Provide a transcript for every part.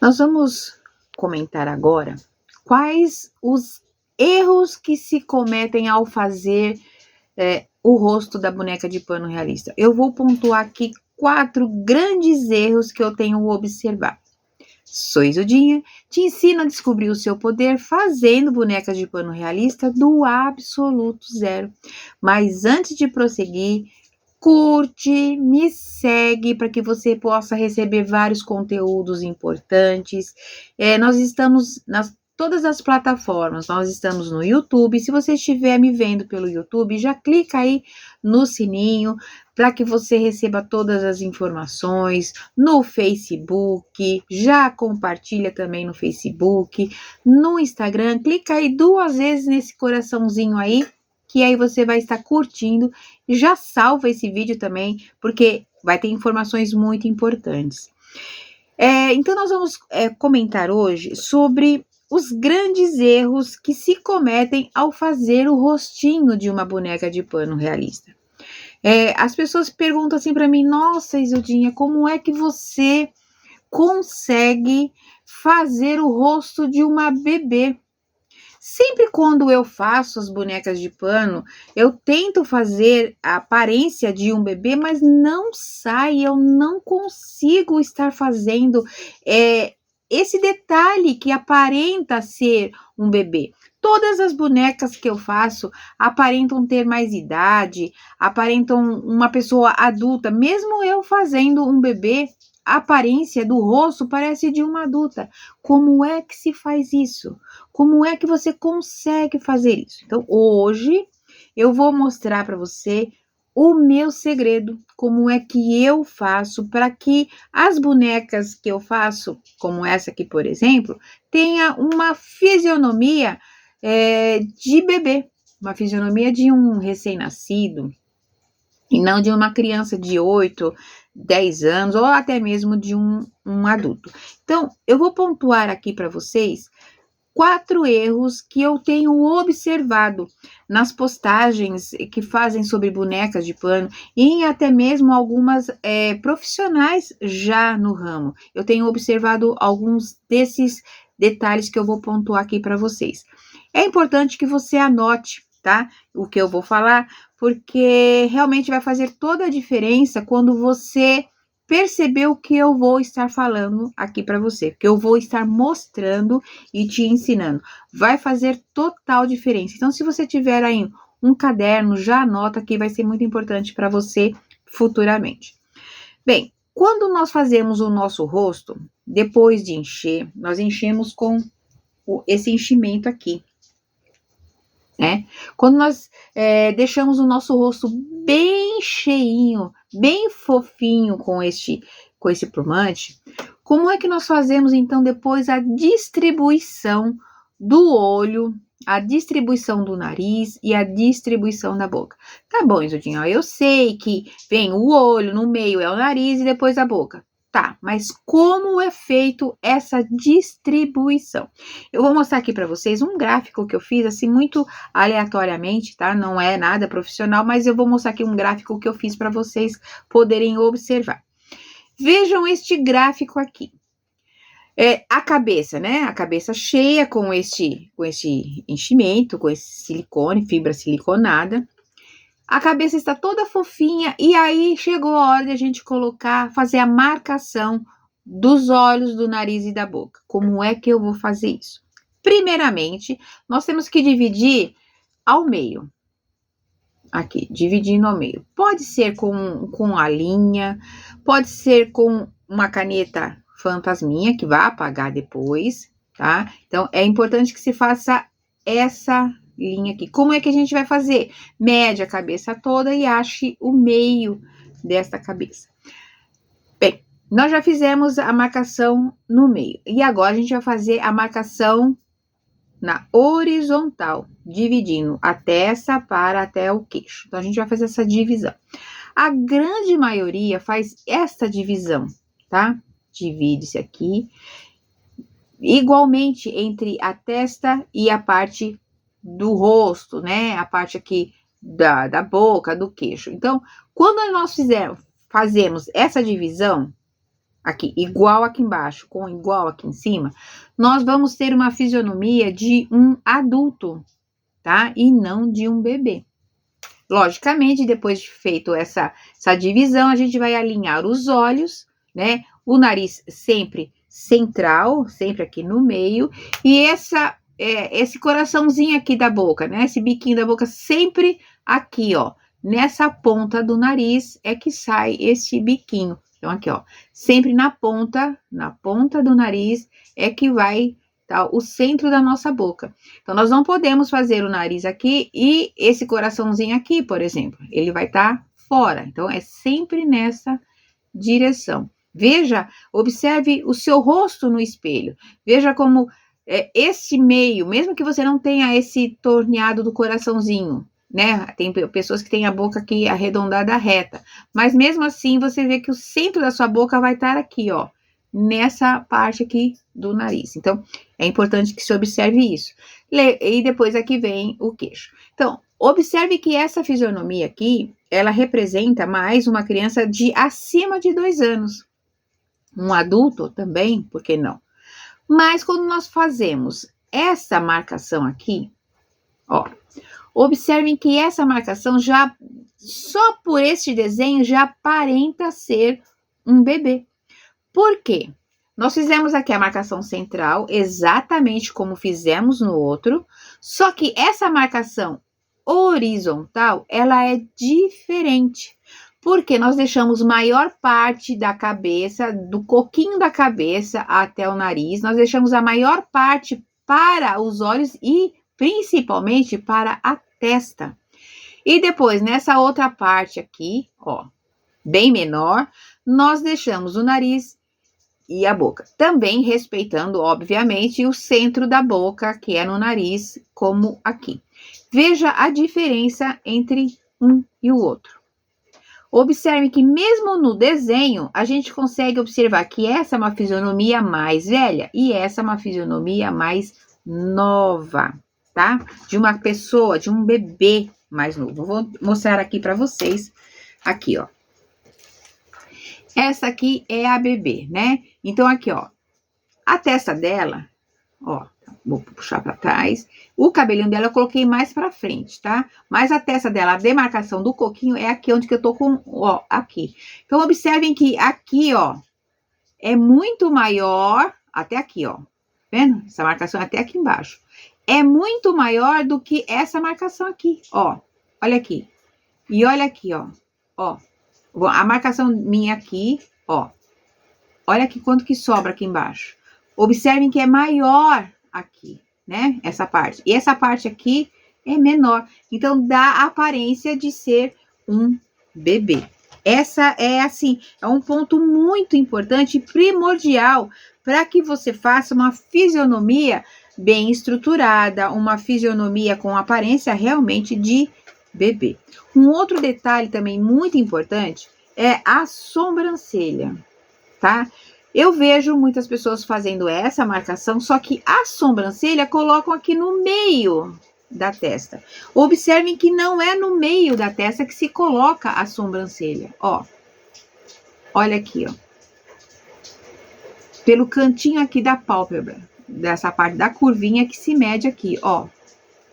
Nós vamos comentar agora quais os erros que se cometem ao fazer o rosto da boneca de pano realista. Eu vou pontuar aqui 4 grandes erros que eu tenho observado. Sou Isudinha, te ensino a descobrir o seu poder fazendo bonecas de pano realista do absoluto zero. Mas antes de prosseguir, curte, me segue para que você possa receber vários conteúdos importantes. Nós estamos nas todas as plataformas, nós estamos no YouTube. Se você estiver me vendo pelo YouTube, já clica aí no sininho para que você receba todas as informações. No Facebook, já compartilha também no Facebook. No Instagram, clica aí 2 vezes nesse coraçãozinho aí, que aí você vai estar curtindo. Já salva esse vídeo também, porque vai ter informações muito importantes. Então, nós vamos comentar hoje sobre os grandes erros que se cometem ao fazer o rostinho de uma boneca de pano realista. As pessoas perguntam assim para mim: nossa, Isildinha, como é que você consegue fazer o rosto de uma bebê? Sempre quando eu faço as bonecas de pano, eu tento fazer a aparência de um bebê, mas não sai, eu não consigo estar fazendo esse detalhe que aparenta ser um bebê. Todas as bonecas que eu faço aparentam ter mais idade, aparentam uma pessoa adulta, mesmo eu fazendo um bebê, a aparência do rosto parece de uma adulta. Como é que se faz isso? Como é que você consegue fazer isso? Então, hoje eu vou mostrar para você o meu segredo, como é que eu faço para que as bonecas que eu faço, como essa aqui, por exemplo, tenha uma fisionomia de bebê, uma fisionomia de um recém-nascido, e não de uma criança de 8, 10 anos, ou até mesmo de um adulto. Então, eu vou pontuar aqui para vocês 4 erros que eu tenho observado nas postagens que fazem sobre bonecas de pano e até mesmo algumas profissionais já no ramo. Eu tenho observado alguns desses detalhes que eu vou pontuar aqui para vocês. É importante que você anote, tá? O que eu vou falar, porque realmente vai fazer toda a diferença quando você perceber o que eu vou estar falando aqui para você, que eu vou estar mostrando e te ensinando. Vai fazer total diferença. Então, se você tiver aí um caderno, já anota que vai ser muito importante para você futuramente. Bem, quando nós fazemos o nosso rosto, depois de encher, nós enchemos com esse enchimento aqui, né? Quando nós deixamos o nosso rosto bem cheinho, bem fofinho com esse plumante, como é que nós fazemos então depois a distribuição do olho, a distribuição do nariz e a distribuição da boca? Tá bom, Isudinha, eu sei que vem o olho, no meio é o nariz e depois a boca. Tá, mas como é feito essa distribuição? Eu vou mostrar aqui para vocês um gráfico que eu fiz assim muito aleatoriamente, tá? Não é nada profissional, mas eu vou mostrar aqui um gráfico que eu fiz para vocês poderem observar. Vejam este gráfico aqui. A cabeça, né? A cabeça cheia com este enchimento, com esse silicone, fibra siliconada. A cabeça está toda fofinha e aí chegou a hora de a gente fazer a marcação dos olhos, do nariz e da boca. Como é que eu vou fazer isso? Primeiramente, nós temos que dividir ao meio. Aqui, dividindo ao meio. Pode ser com a linha, pode ser com uma caneta fantasminha, que vai apagar depois, tá? Então, é importante que se faça essa linha aqui. Como é que a gente vai fazer? Mede a cabeça toda e ache o meio desta cabeça. Bem, nós já fizemos a marcação no meio. E agora a gente vai fazer a marcação na horizontal, dividindo a testa para até o queixo. Então, a gente vai fazer essa divisão. A grande maioria faz esta divisão, tá? Divide-se aqui, igualmente entre a testa e a parte do rosto, né? A parte aqui da boca, do queixo. Então, quando nós fazemos essa divisão, aqui, igual aqui embaixo, com igual aqui em cima, nós vamos ter uma fisionomia de um adulto, tá? E não de um bebê. Logicamente, depois de feito essa divisão, a gente vai alinhar os olhos, né? O nariz sempre central, sempre aqui no meio, e esse coraçãozinho aqui da boca, né? Esse biquinho da boca sempre aqui, ó. Nessa ponta do nariz é que sai esse biquinho. Então, aqui, ó, sempre na ponta do nariz é que vai tá, o centro da nossa boca. Então, nós não podemos fazer o nariz aqui e esse coraçãozinho aqui, por exemplo, ele vai estar fora. Então, é sempre nessa direção. Veja, observe o seu rosto no espelho. Veja como esse meio, mesmo que você não tenha esse torneado do coraçãozinho, né? Tem pessoas que têm a boca aqui arredondada reta, mas mesmo assim você vê que o centro da sua boca vai estar aqui, ó, nessa parte aqui do nariz. Então, é importante que se observe isso. E depois aqui vem o queixo. Então, observe que essa fisionomia aqui, ela representa mais uma criança de acima de 2 anos. Um adulto também, por que não? Mas quando nós fazemos essa marcação aqui, ó, observem que essa marcação já, só por este desenho, já aparenta ser um bebê. Por quê? Nós fizemos aqui a marcação central, exatamente como fizemos no outro, só que essa marcação horizontal, ela é diferente, porque nós deixamos maior parte da cabeça, do coquinho da cabeça até o nariz, nós deixamos a maior parte para os olhos e principalmente para a testa. E depois, nessa outra parte aqui, ó, bem menor, nós deixamos o nariz e a boca. Também respeitando, obviamente, o centro da boca, que é no nariz, como aqui. Veja a diferença entre um e o outro. Observe que mesmo no desenho, a gente consegue observar que essa é uma fisionomia mais velha e essa é uma fisionomia mais nova, tá? De uma pessoa, de um bebê mais novo. Vou mostrar aqui para vocês, aqui, ó. Essa aqui é a bebê, né? Então, aqui, ó, a testa dela, ó, vou puxar para trás. O cabelinho dela eu coloquei mais para frente, tá? Mas a testa dela, a demarcação do coquinho é aqui onde que eu tô com, ó, aqui. Então, observem que aqui, ó, é muito maior, até aqui, ó. Vendo? Essa marcação é até aqui embaixo. É muito maior do que essa marcação aqui, ó. Olha aqui. E olha aqui, ó. Ó. A marcação minha aqui, ó. Olha aqui quanto que sobra aqui embaixo. Observem que é maior aqui, né? Essa parte. E essa parte aqui é menor. Então, dá a aparência de ser um bebê. Essa é, assim, é um ponto muito importante e primordial para que você faça uma fisionomia bem estruturada, uma fisionomia com aparência realmente de bebê. Um outro detalhe também muito importante é a sobrancelha, tá? Eu vejo muitas pessoas fazendo essa marcação, só que a sobrancelha colocam aqui no meio da testa. Observem que não é no meio da testa que se coloca a sobrancelha, ó. Olha aqui, ó. Pelo cantinho aqui da pálpebra, dessa parte da curvinha que se mede aqui, ó.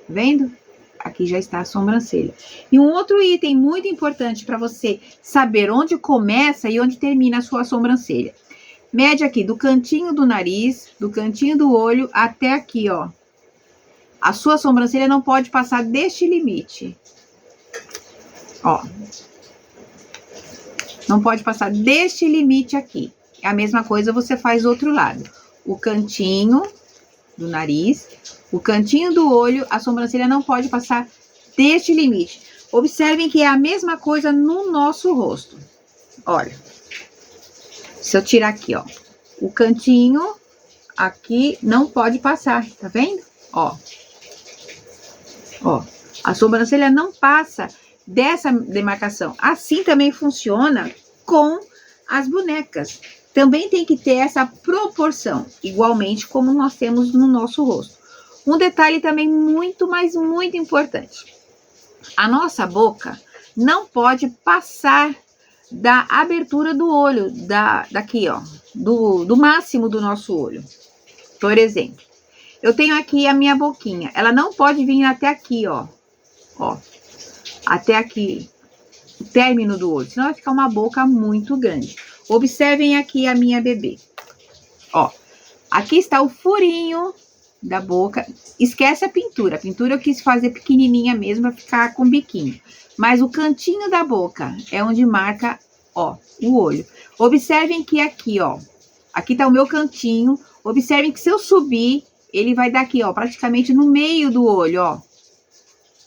Vendo? Aqui já está a sobrancelha. E um outro item muito importante para você saber onde começa e onde termina a sua sobrancelha. Mede aqui do cantinho do nariz, do cantinho do olho até aqui, ó. A sua sobrancelha não pode passar deste limite. Ó. Não pode passar deste limite aqui. A mesma coisa você faz do outro lado. O cantinho do nariz, o cantinho do olho, a sobrancelha não pode passar deste limite. Observem que é a mesma coisa no nosso rosto. Olha. Se eu tirar aqui, ó. O cantinho aqui não pode passar, tá vendo? Ó. Ó. A sobrancelha não passa dessa demarcação. Assim também funciona com as bonecas. Também tem que ter essa proporção, igualmente como nós temos no nosso rosto. Um detalhe também muito, mas muito importante. A nossa boca não pode passar da abertura do olho, daqui, ó, do máximo do nosso olho. Por exemplo, eu tenho aqui a minha boquinha, ela não pode vir até aqui, ó, até aqui, o término do olho, senão vai ficar uma boca muito grande. Observem aqui a minha bebê, ó, aqui está o furinho da boca, esquece a pintura eu quis fazer pequenininha mesmo para ficar com biquinho, mas o cantinho da boca é onde marca, ó, o olho. Observem que aqui, ó, aqui tá o meu cantinho, observem que se eu subir, ele vai dar aqui, ó, praticamente no meio do olho, ó,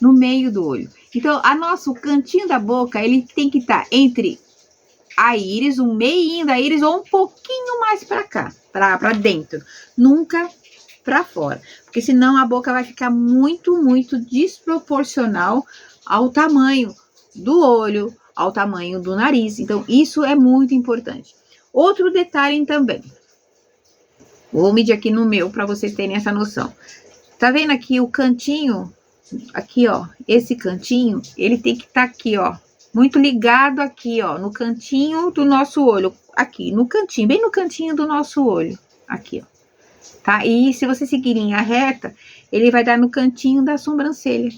no meio do olho. Então, o cantinho da boca, ele tem que estar entre a íris, o meinho da íris, ou um pouquinho mais para cá, para dentro, nunca para fora, porque senão a boca vai ficar muito, muito desproporcional ao tamanho do olho, ao tamanho do nariz. Então, isso é muito importante. Outro detalhe também, vou medir aqui no meu para vocês terem essa noção. Tá vendo aqui o cantinho? Aqui, ó, esse cantinho, ele tem que estar aqui, ó, muito ligado aqui, ó, no cantinho do nosso olho, aqui, no cantinho, bem no cantinho do nosso olho, aqui, ó, tá? E se você seguir linha reta, ele vai dar no cantinho da sobrancelha,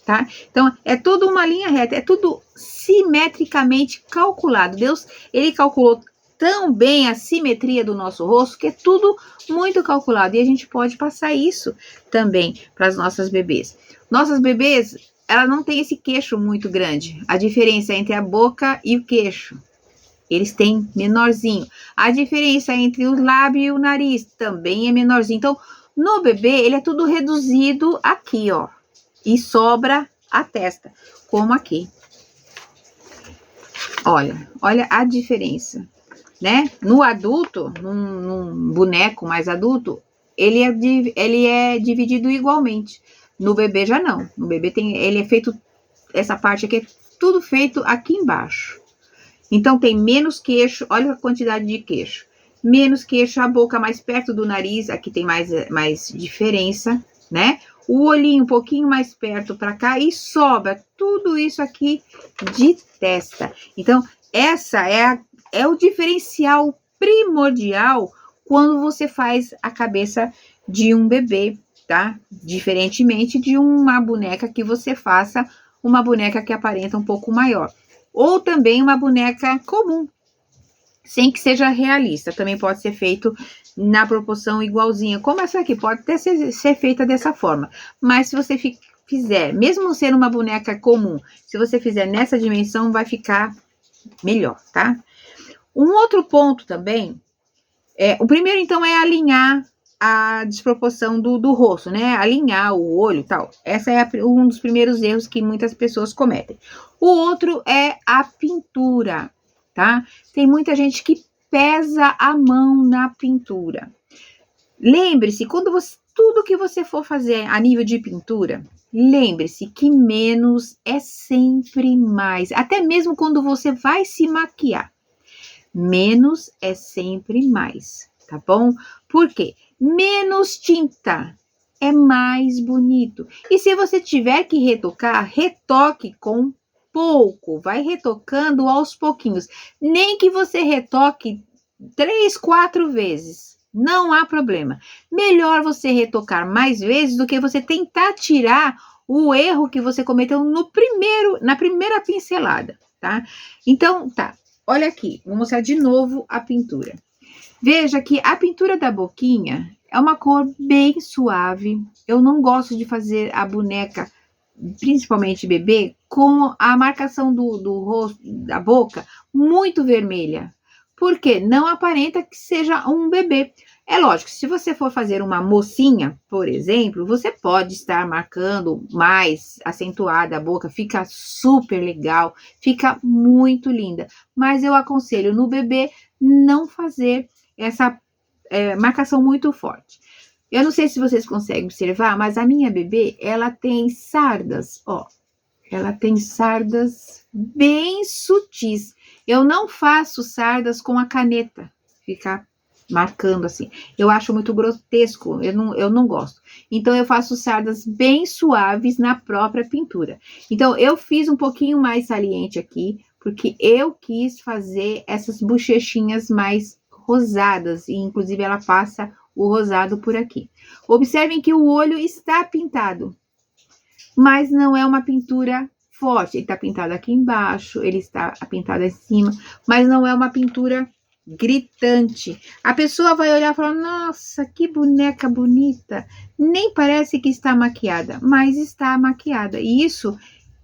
tá? Então, é tudo uma linha reta, é tudo simetricamente calculado. Deus, ele calculou tão bem a simetria do nosso rosto, que é tudo muito calculado, e a gente pode passar isso também para as nossas bebês. Nossas bebês, ela não tem esse queixo muito grande. A diferença entre a boca e o queixo, eles têm menorzinho. A diferença entre o lábio e o nariz também é menorzinho. Então, no bebê, ele é tudo reduzido aqui, ó. E sobra a testa, como aqui. Olha a diferença, né? No adulto, num boneco mais adulto, ele é dividido igualmente. No bebê já não. No bebê ele é feito, essa parte aqui é tudo feito aqui embaixo. Então tem menos queixo, olha a quantidade de queixo. Menos queixo, a boca mais perto do nariz, aqui tem mais diferença, né? O olhinho um pouquinho mais perto para cá e sobra tudo isso aqui de testa. Então, essa é o diferencial primordial quando você faz a cabeça de um bebê, tá? Diferentemente de uma boneca que você faça, uma boneca que aparenta um pouco maior. Ou também uma boneca comum, sem que seja realista. Também pode ser feito na proporção igualzinha, como essa aqui, pode até ser feita dessa forma. Mas se você fizer, mesmo sendo uma boneca comum, se você fizer nessa dimensão, vai ficar melhor, tá? Um outro ponto também, o primeiro então é alinhar a desproporção do rosto, né? Alinhar o olho e tal. Essa é um dos primeiros erros que muitas pessoas cometem. O outro é a pintura, tá? Tem muita gente que pesa a mão na pintura. Lembre-se, tudo que você for fazer a nível de pintura, lembre-se que menos é sempre mais. Até mesmo quando você vai se maquiar, menos é sempre mais, tá bom? Por quê? Menos tinta é mais bonito. E se você tiver que retocar, retoque com pouco. Vai retocando aos pouquinhos. Nem que você retoque 3, 4 vezes. Não há problema. Melhor você retocar mais vezes do que você tentar tirar o erro que você cometeu na primeira pincelada, tá? Então, tá. Olha aqui, vou mostrar de novo a pintura. Veja que a pintura da boquinha é uma cor bem suave. Eu não gosto de fazer a boneca, principalmente bebê, com a marcação do rosto, da boca, muito vermelha. Porque não aparenta que seja um bebê. É lógico, se você for fazer uma mocinha, por exemplo, você pode estar marcando mais acentuada a boca, fica super legal, fica muito linda. Mas eu aconselho no bebê não fazer essa marcação muito forte. Eu não sei se vocês conseguem observar, mas a minha bebê, ela tem sardas, ó. Ela tem sardas bem sutis. Eu não faço sardas com a caneta, ficar marcando assim. Eu acho muito grotesco, eu não gosto. Então, eu faço sardas bem suaves na própria pintura. Então, eu fiz um pouquinho mais saliente aqui, porque eu quis fazer essas bochechinhas mais rosadas, e inclusive ela passa o rosado por aqui. Observem que o olho está pintado, mas não é uma pintura forte. Ele está pintado aqui embaixo, ele está pintado em cima, mas não é uma pintura gritante. A pessoa vai olhar e falar, nossa, que boneca bonita. Nem parece que está maquiada, mas está maquiada. E isso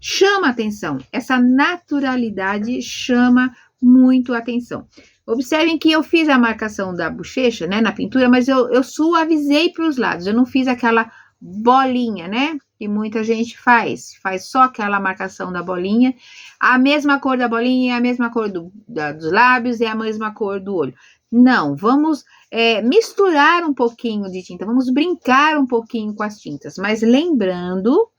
chama atenção. Essa naturalidade chama muito atenção. Observem que eu fiz a marcação da bochecha, né, na pintura, mas eu suavizei para os lados. Eu não fiz aquela bolinha, né, que muita gente faz só aquela marcação da bolinha, a mesma cor da bolinha, a mesma cor dos lábios e a mesma cor do olho. Não, vamos misturar um pouquinho de tinta, vamos brincar um pouquinho com as tintas, mas lembrando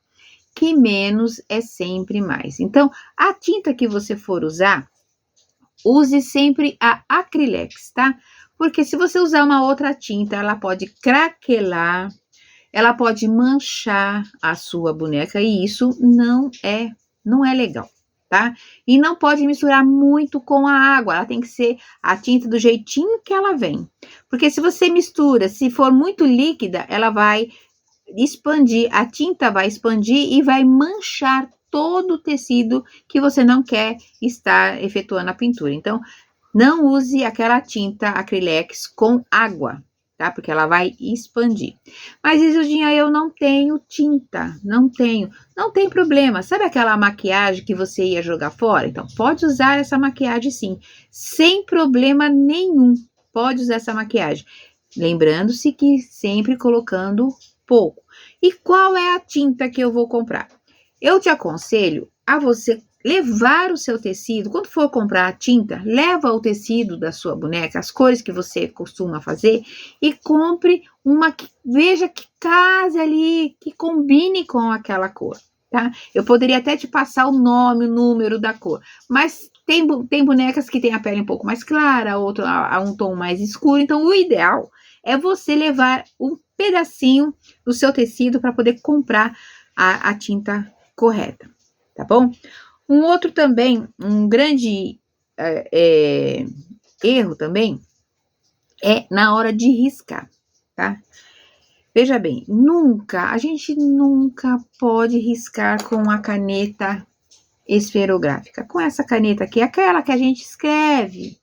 que menos é sempre mais. Então, a tinta que você for usar, use sempre a Acrylex, tá? Porque se você usar uma outra tinta, ela pode craquelar, ela pode manchar a sua boneca e isso não é legal, tá? E não pode misturar muito com a água, ela tem que ser a tinta do jeitinho que ela vem. Porque se você mistura, se for muito líquida, ela vai expandir, a tinta vai expandir e vai manchar todo o tecido que você não quer estar efetuando a pintura. Então, não use aquela tinta Acrylex com água, tá? Porque ela vai expandir. Mas, Isildinha, eu não tenho tinta, não tem problema. Sabe aquela maquiagem que você ia jogar fora? Então, pode usar essa maquiagem sim, sem problema nenhum. Pode usar essa maquiagem. Lembrando-se que sempre colocando pouco. E qual é a tinta que eu vou comprar? Eu te aconselho a você levar o seu tecido, quando for comprar a tinta, leva o tecido da sua boneca, as cores que você costuma fazer e compre uma que veja que case ali, que combine com aquela cor, tá? Eu poderia até te passar o nome, o número da cor, mas tem bonecas que têm a pele um pouco mais clara, outra a um tom mais escuro, então o ideal é você levar um pedacinho do seu tecido para poder comprar a tinta correta, tá bom? Um outro também, um grande erro também, é na hora de riscar, tá? Veja bem, a gente nunca pode riscar com a caneta esferográfica. Com essa caneta aqui, aquela que a gente escreve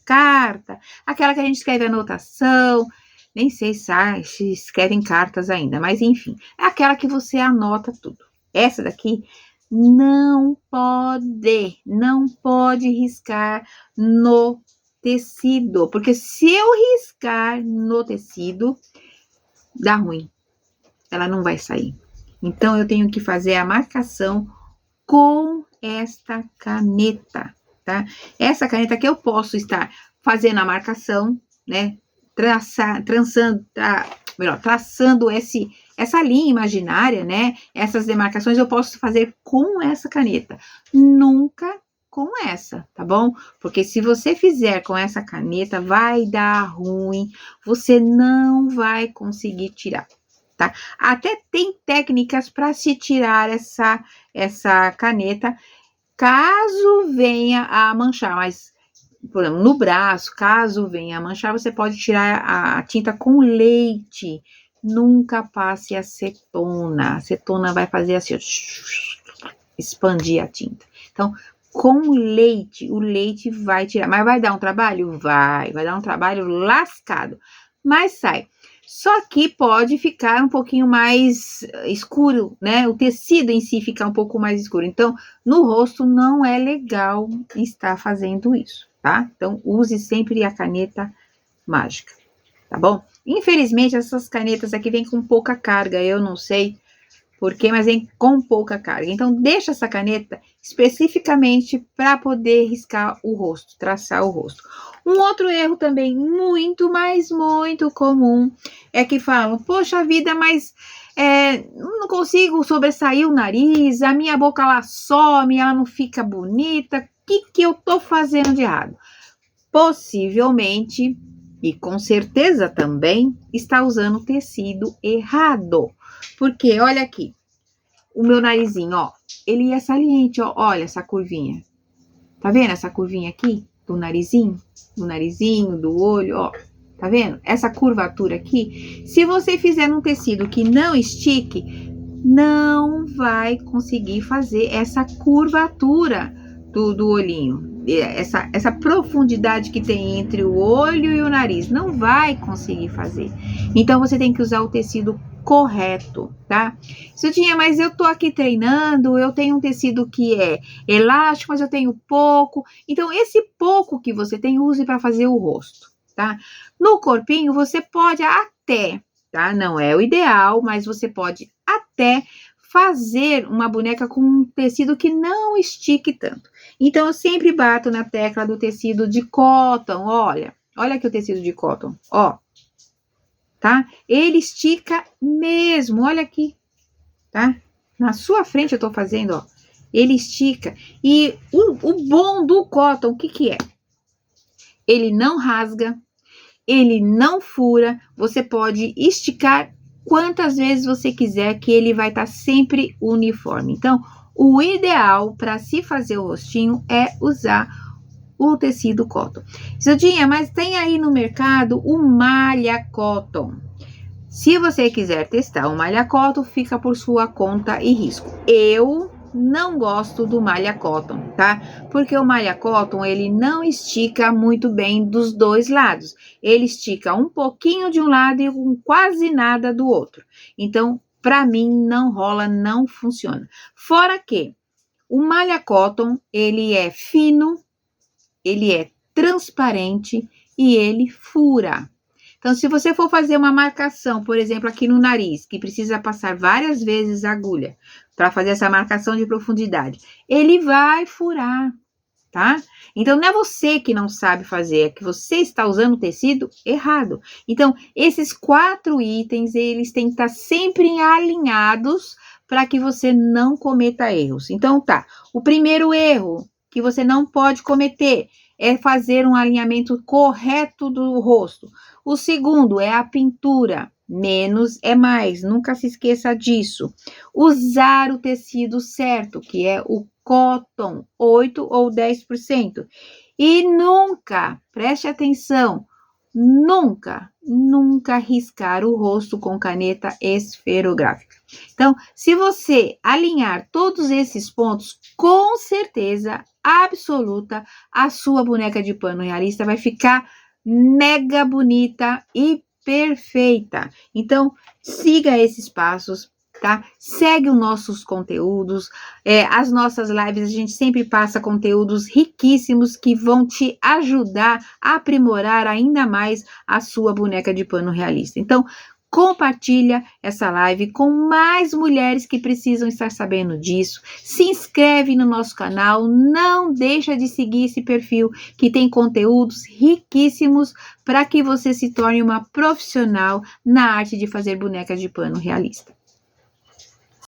carta, aquela que a gente escreve anotação, nem sei se escrevem cartas ainda, mas enfim, é aquela que você anota tudo. Essa daqui não pode riscar no tecido, porque se eu riscar no tecido, dá ruim, ela não vai sair. Então, eu tenho que fazer a marcação com esta caneta, tá? Essa caneta que eu posso estar fazendo a marcação, né? Traçando essa linha imaginária, né? Essas demarcações eu posso fazer com essa caneta, nunca com essa, tá bom? Porque se você fizer com essa caneta, vai dar ruim, você não vai conseguir tirar, tá? Até tem técnicas para se tirar essa caneta, caso venha a manchar, mas, por exemplo, no braço, caso venha a manchar, você pode tirar a tinta com leite. Nunca passe acetona. A acetona vai fazer assim, expandir a tinta. Então, com leite, o leite vai tirar. Mas vai dar um trabalho? Vai dar um trabalho lascado. Mas sai. Só que pode ficar um pouquinho mais escuro, né? O tecido em si fica um pouco mais escuro. Então, no rosto não é legal estar fazendo isso, tá? Então, use sempre a caneta mágica, tá bom? Infelizmente, essas canetas aqui vêm com pouca carga, eu não sei porquê, mas vem com pouca carga. Então, deixa essa caneta especificamente para poder riscar o rosto, traçar o rosto. Um outro erro também muito, mas muito comum é que falam, poxa vida, mas não consigo sobressair o nariz, a minha boca ela some, ela não fica bonita, o que eu tô fazendo de errado? Possivelmente, e com certeza também, está usando o tecido errado. Porque, olha aqui, o meu narizinho, ó, ele é saliente, ó, olha essa curvinha. Tá vendo essa curvinha aqui do narizinho? Do narizinho, do olho, ó. Tá vendo? Essa curvatura aqui. Se você fizer num tecido que não estique, não vai conseguir fazer essa curvatura do olhinho. Essa profundidade que tem entre o olho e o nariz. Não vai conseguir fazer. Então, você tem que usar o tecido correto, tá? Cidinha, mas eu tô aqui treinando, eu tenho um tecido que é elástico, mas eu tenho pouco. Então, esse pouco que você tem, use para fazer o rosto, tá? No corpinho, você pode até, tá? Não é o ideal, mas você pode até fazer uma boneca com um tecido que não estique tanto. Então, eu sempre bato na tecla do tecido de cotton, olha aqui o tecido de cotton, ó. Tá? Ele estica mesmo, olha aqui, tá? Na sua frente eu tô fazendo, ó. Ele estica. E o bom do cotton, o que que é? Ele não rasga, ele não fura, você pode esticar quantas vezes você quiser, que ele vai estar sempre uniforme. Então, o ideal para se fazer o rostinho é usar o tecido cotton. Cidinha, mas tem aí no mercado o malha cotton. Se você quiser testar o malha cotton, fica por sua conta e risco. Eu não gosto do malha cotton, tá? Porque o malha cotton, ele não estica muito bem dos dois lados. Ele estica um pouquinho de um lado e quase nada do outro. Então, para mim, não rola, não funciona. Fora que o malha cotton, ele é fino, ele é transparente e ele fura. Então, se você for fazer uma marcação, por exemplo, aqui no nariz, que precisa passar várias vezes a agulha para fazer essa marcação de profundidade, ele vai furar, tá? Então, não é você que não sabe fazer, é que você está usando o tecido errado. Então, esses 4 itens, eles têm que estar sempre alinhados para que você não cometa erros. Então, tá, o primeiro erro que você não pode cometer é fazer um alinhamento correto do rosto. O segundo é a pintura. Menos é mais, nunca se esqueça disso. Usar o tecido certo, que é o cotton, 8 ou 10%. E nunca, preste atenção, nunca riscar o rosto com caneta esferográfica. Então, se você alinhar todos esses pontos, com certeza absoluta, a sua boneca de pano realista vai ficar mega bonita e perfeita. Então, siga esses passos, tá? Segue os nossos conteúdos, as nossas lives, a gente sempre passa conteúdos riquíssimos que vão te ajudar a aprimorar ainda mais a sua boneca de pano realista. Então, compartilha essa live com mais mulheres que precisam estar sabendo disso. Se inscreve no nosso canal, não deixa de seguir esse perfil que tem conteúdos riquíssimos para que você se torne uma profissional na arte de fazer bonecas de pano realista.